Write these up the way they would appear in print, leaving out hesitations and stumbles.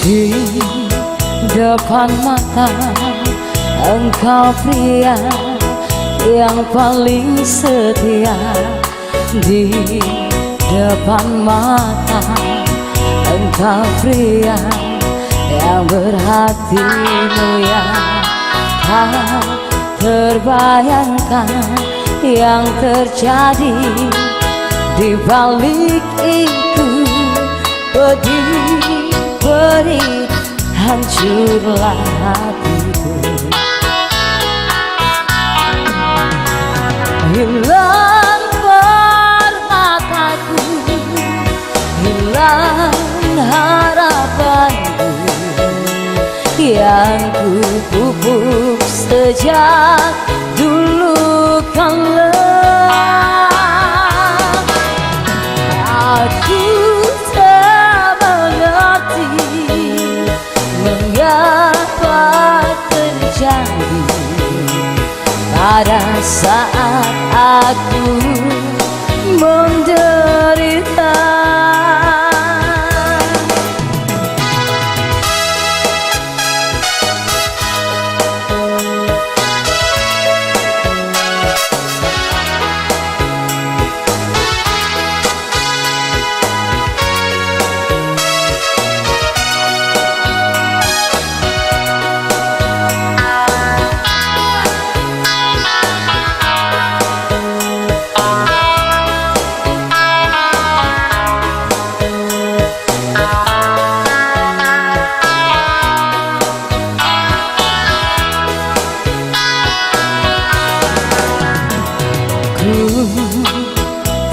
Di depan mata engkau pria yang paling setia. Di depan mata engkau pria yang berhati mulia. Tak terbayangkan yang terjadi di balik itu. Pedih beri hancurlah hatiku. Hilang permataku, hilang harapanku yang ku pupuk sejak dulu kala. Aku tak mengerti mengapa terjadi pada saat aku menderita.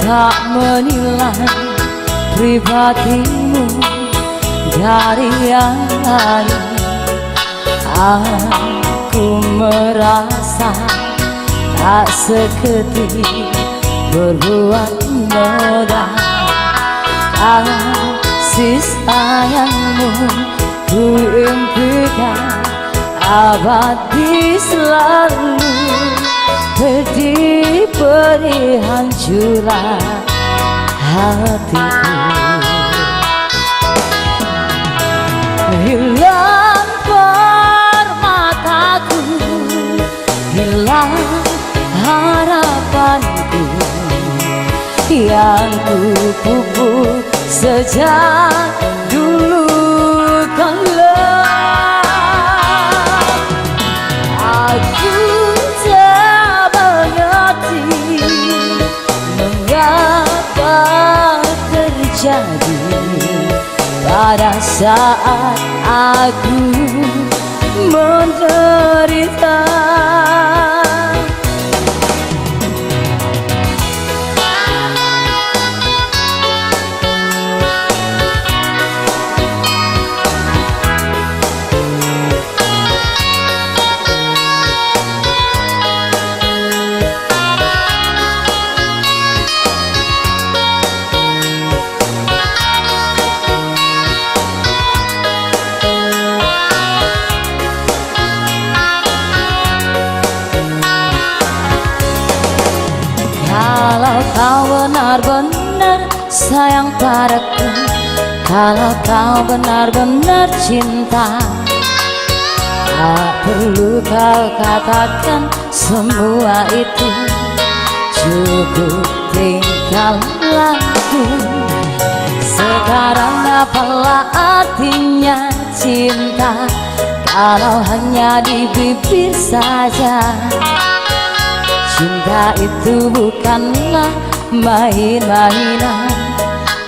Tak menilai pribadimu dari yang lain. Aku merasa tak seketik berbuat noda. Kasih sayangmu ku impikan abadi selalu. Pedih beri hancurlah hatiku. Hilang permataku, hilang harapanku yang ku pupuk sejak dulu kala. Aku mengapa terjadi pada saat aku menderita. Kalau kau benar-benar sayang padaku, kalau kau benar-benar cinta, tak perlu kau katakan semua itu. Cukup tinggallah aku. Sekarang apalah artinya cinta kalau hanya di bibir saja. Cinta itu bukanlah main-mainan,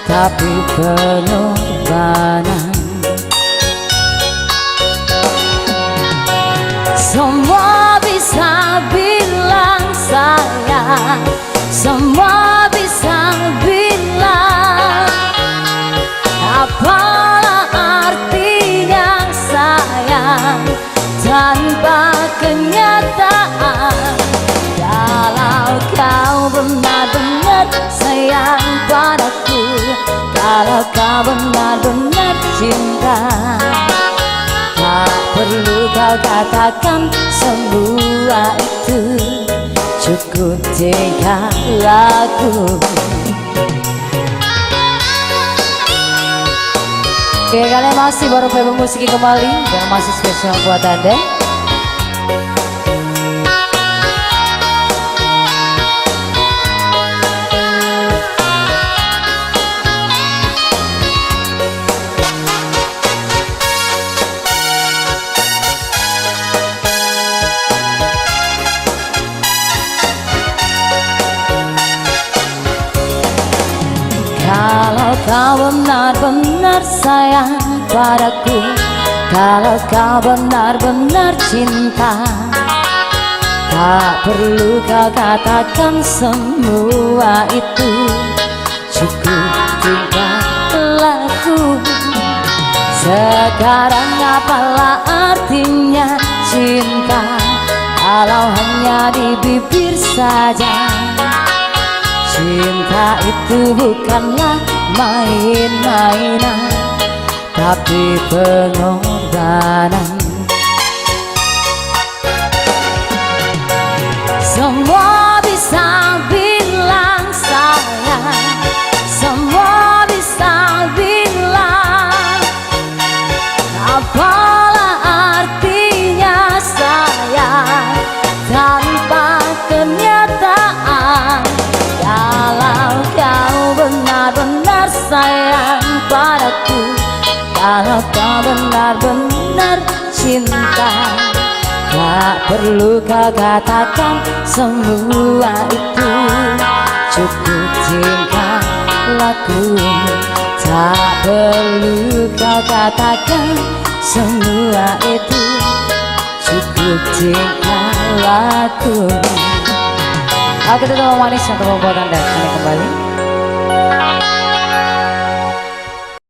tapi pengorbanan. Semua bisa bilang sayang, semua bisa bilang apalah artinya sayang tanpa kenyataan. Kalau kau benar-benar sayang padaku, kalau kau benar-benar cinta, tak perlu kau katakan semua itu. Cukup tinggal aku. Oke, kalian masih baru Feby Musiki kembali dan masih spesial buat Anda. Kalau kau benar-benar sayang padaku, kalau kau benar-benar cinta, tak perlu kau katakan semua itu, cukup tinggallah aku. Sekarang apalah artinya cinta kalau hanya di bibir saja. Cinta itu bukanlah main-mainan, tapi pengorbanan. Semua bisa bilang sayang, semua bisa bilang, apalah artinya sayang tanpa kenyataan. Kalau kau benar-benar sayang padaku, kalau kau benar-benar cinta, tak perlu kau katakan semua itu, cukup tingkah laku. Tak perlu kau katakan semua itu, cukup tingkah laku. Aku tetap manis untuk membuat Anda kembali.